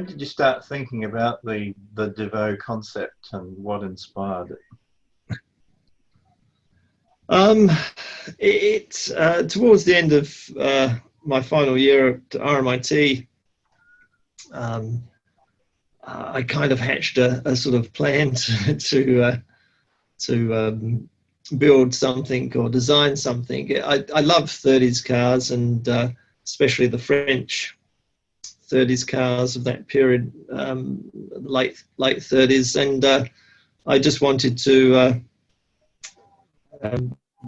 When did you start thinking about the Devaux concept and what inspired it? Towards the end of my final year at RMIT, I kind of hatched a sort of plan to build something or design something. I love 30s cars, and especially the French 30s cars of that period, late 30s, and I just wanted to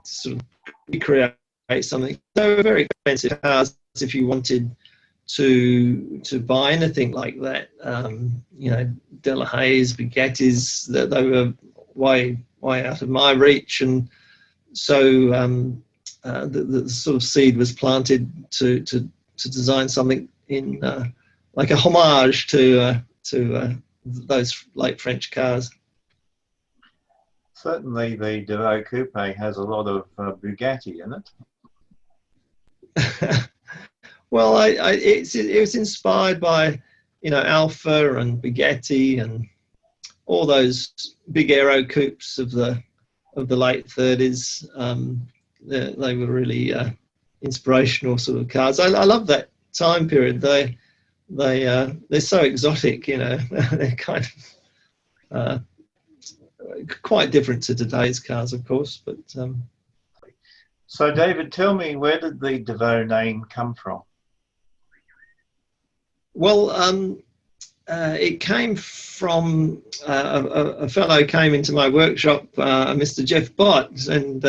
sort of recreate something. They were very expensive cars if you wanted to buy anything like that. You know, De La Haye's, Bugattis, that they were way out of my reach, and so the sort of seed was planted to design something in like a homage to those late French cars. Certainly, the Devaux Coupe has a lot of Bugatti in it. Well, it was inspired by, you know, Alfa and Bugatti and all those big aero coupes of the late 30s. They were really inspirational sort of cars. I love that time period. They're so exotic, you know. They're kind of quite different to today's cars, of course. But so, David, tell me, where did the Devaux name come from? Well, it came from a fellow came into my workshop, Mr. Jeff Bott, and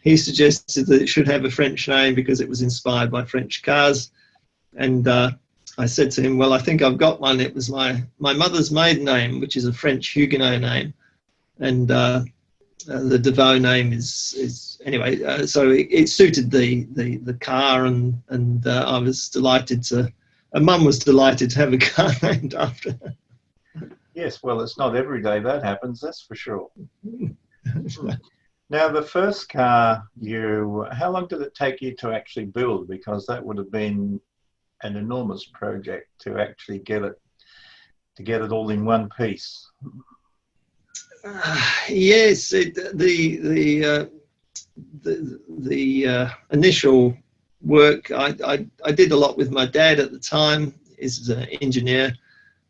he suggested that it should have a French name because it was inspired by French cars. And I said to him, well, I think I've got one. It was my mother's maiden name, which is a French Huguenot name. And the Devaux name is anyway, so it suited the car, and I was delighted to, and Mum was delighted to have a car named after her. Yes, well, it's not every day that happens, that's for sure. Now, the first car, how long did it take you to actually build? Because that would have been an enormous project to actually get it all in one piece. Yes, the initial work I did a lot with my dad at the time. He's an engineer,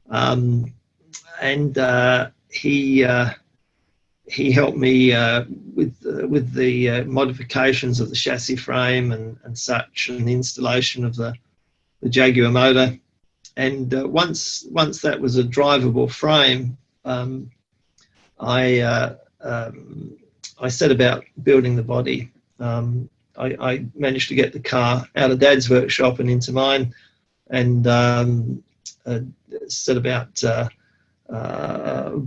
and he helped me with the modifications of the chassis frame and such, and the installation of the Jaguar motor. And once that was a drivable frame, I set about building the body. I managed to get the car out of Dad's workshop and into mine, and set about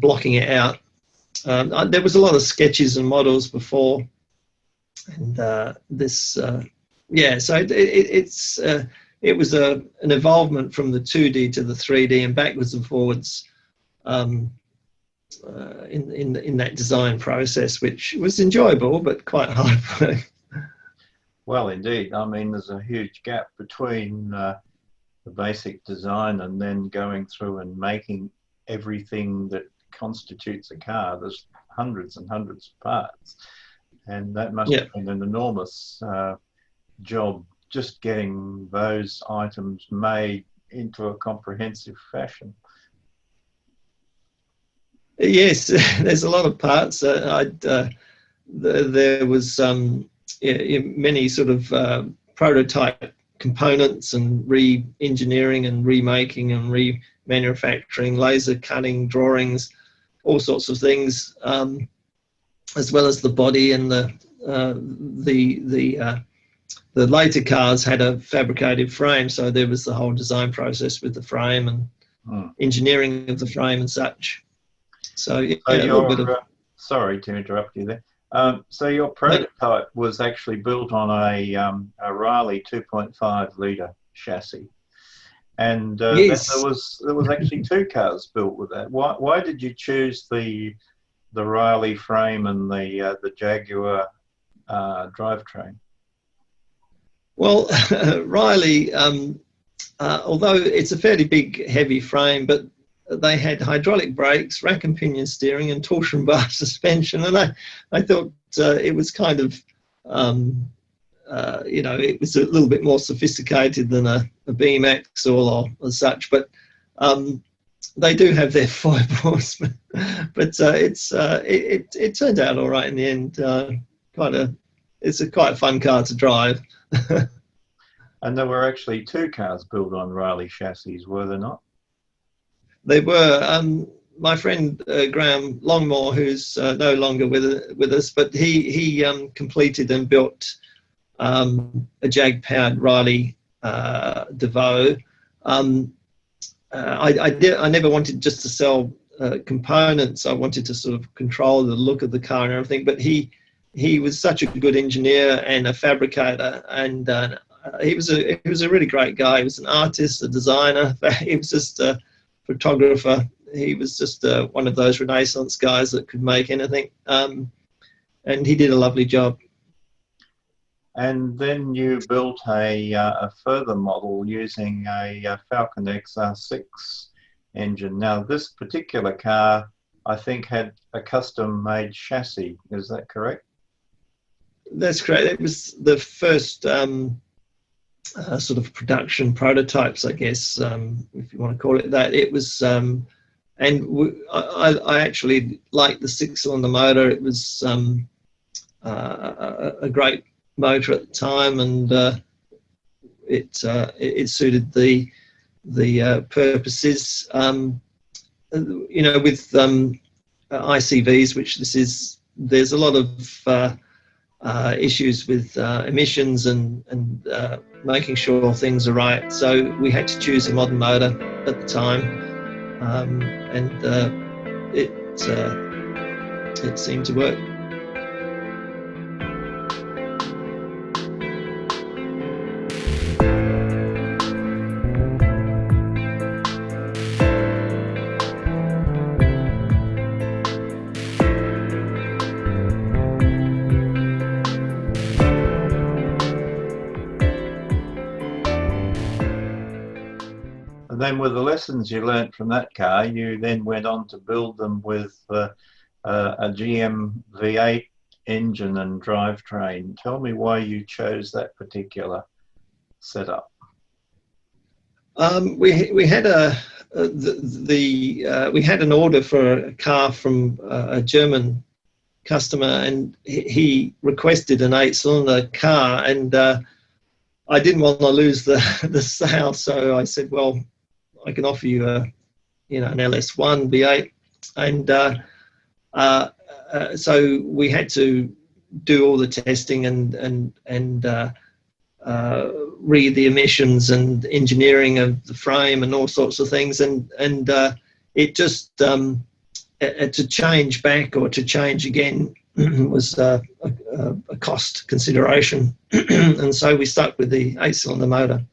blocking it out. There was a lot of sketches and models before, and yeah, so it was an evolvement from the 2D to the 3D and backwards and forwards in that design process, which was enjoyable but quite hard work. Well, indeed. I mean, there's a huge gap between the basic design and then going through and making everything that constitutes a car. There's hundreds and hundreds of parts, and that must have been an enormous job, just getting those items made into a comprehensive fashion. Yes, there's a lot of parts. There was many sort of prototype components and re-engineering and remaking and remanufacturing, laser cutting, drawings, all sorts of things, as well as the body. And the later cars had a fabricated frame, so there was the whole design process with the frame and engineering of the frame and such. So, yeah, a little bit of... sorry to interrupt you there. So your prototype was actually built on a Riley 2.5 litre chassis, and yes. there was actually two cars built with that. Why did you choose the Riley frame and the Jaguar drivetrain? Well, Riley, although it's a fairly big, heavy frame, but they had hydraulic brakes, rack and pinion steering, and torsion bar suspension. And I thought it was kind of, you know, it was a little bit more sophisticated than a beam axle or as such. But they do have their foibles, but it turned out all right in the end. It's a quite fun car to drive. And there were actually two cars built on Riley chassis, were there not? They were. My friend Graham Longmore, who's no longer with us, but he completed and built a Jag-powered Riley DeVaux. I never wanted just to sell components. I wanted to sort of control the look of the car and everything. But he was such a good engineer and a fabricator, and he was a really great guy. He was an artist, a designer. He was just a photographer. He was just one of those Renaissance guys that could make anything, and he did a lovely job. And then you built a further model using a Falcon XR6 engine. Now, this particular car, I think, had a custom-made chassis. Is that correct? That's correct. It was the first sort of production prototypes, I guess, if you want to call it that. It was, and I actually liked the six-cylinder motor. It was a great motor at the time, and it suited the purposes. You know, with ICVs, which this is, there's a lot of issues with emissions and making sure things are right. So we had to choose a modern motor at the time, and it seemed to work. Then with the lessons you learnt from that car, you then went on to build them with a GM V8 engine and drivetrain. Tell me why you chose that particular setup. We had we had an order for a car from a German customer, and he requested an 8-cylinder car, and I didn't want to lose the sale, so I said, well, I can offer you an LS1 V8, and so we had to do all the testing and read the emissions and engineering of the frame and all sorts of things, and it just to change back or to change again was a cost consideration, and so we stuck with the 8-cylinder motor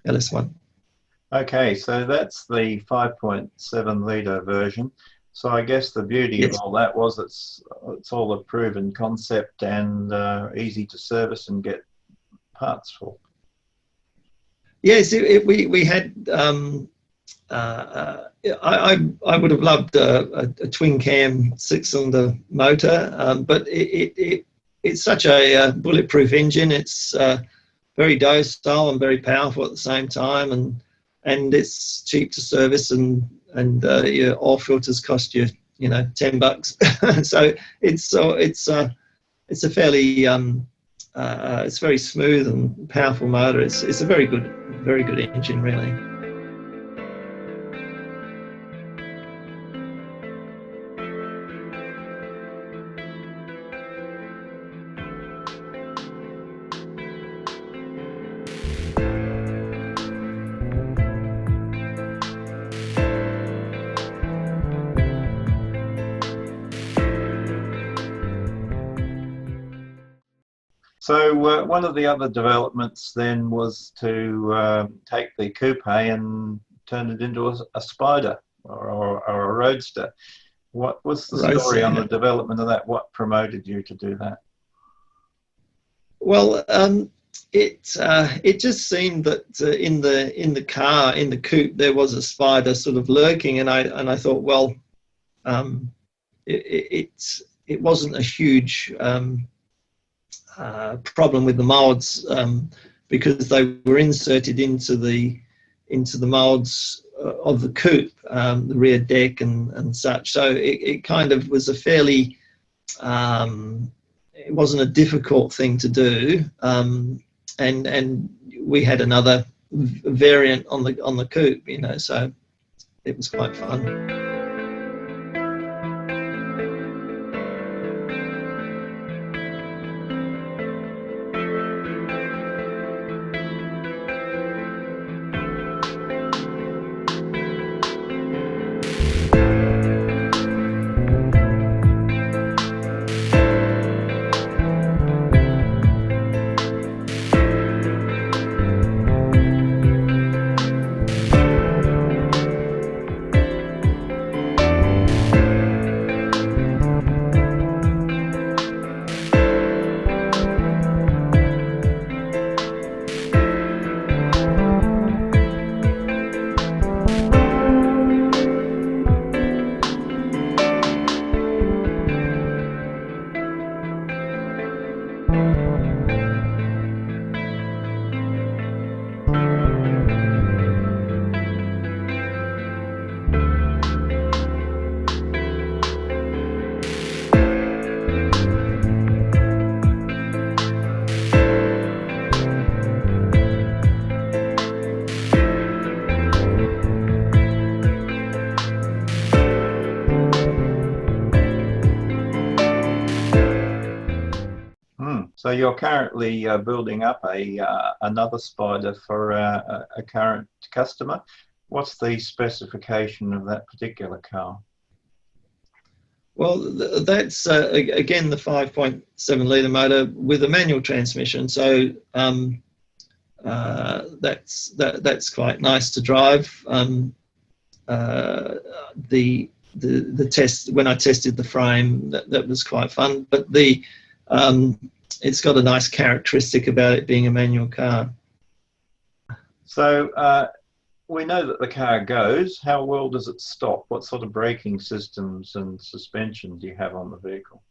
LS1. Okay, so that's the 5.7 litre version. So I guess the beauty of all that was it's all a proven concept and easy to service and get parts for. Yes, we had. I would have loved a twin cam 6-cylinder motor, but it's such a bulletproof engine. It's very docile and very powerful at the same time, and it's cheap to service, and your oil filters cost you $10. So it's a fairly it's very smooth and powerful motor. It's a very good engine, really. So one of the other developments then was to take the coupe and turn it into a spider or a roadster. What was the story on the development of that? What promoted you to do that? Well, it just seemed that in the car, in the coupe, there was a spider sort of lurking, and I thought, well, it wasn't a huge problem with the molds, because they were inserted into the molds of the coupe, the rear deck and such. So it kind of was a fairly, it wasn't a difficult thing to do, and we had another variant on the coupe, you know, so it was quite fun. So you're currently building up another spider for a current customer. What's the specification of that particular car? Well, that's again the 5.7 litre motor with a manual transmission. So that's quite nice to drive. The test, when I tested the frame, that was quite fun. But it's got a nice characteristic about it being a manual car. So we know that the car goes. How well does it stop? What sort of braking systems and suspension do you have on the vehicle?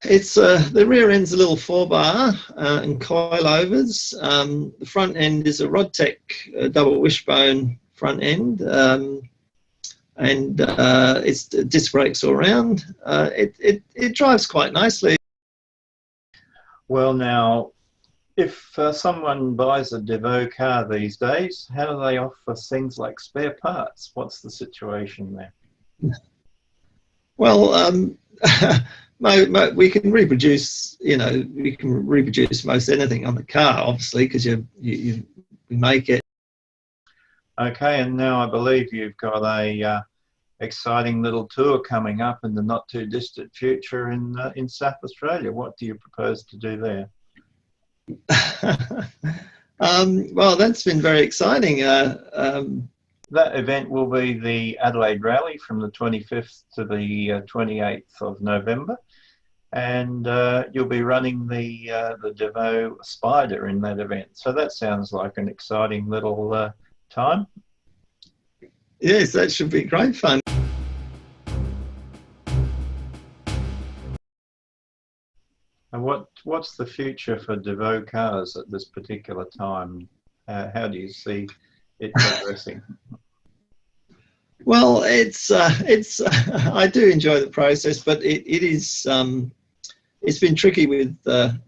It's the rear end's a little 4-bar and coilovers. The front end is a Rodtech double wishbone front end, and it's disc brakes all around. It drives quite nicely. Well, now, if someone buys a Devaux car these days, how do they offer things like spare parts? What's the situation there? Well, we can reproduce, you know, we can reproduce most anything on the car, obviously, because we make it. Okay, and now I believe you've got a exciting little tour coming up in the not too distant future in South Australia. What do you propose to do there? Well, that's been very exciting. That event will be the Adelaide Rally from the 25th to the 28th of November, and you'll be running the Devaux Spider in that event. So that sounds like an exciting little time. Yes, that should be great fun. And what's the future for Devaux cars at this particular time? How do you see it progressing? Well, it's I do enjoy the process, but it is it's been tricky with the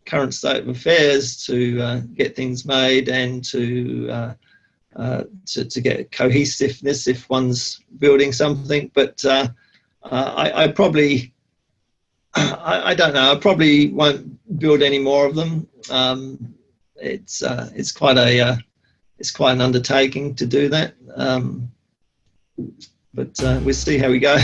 current state of affairs to get things made and to get cohesiveness if one's building something. But I probably I don't know. I probably won't build any more of them. It's quite an undertaking to do that. But we'll see how we go.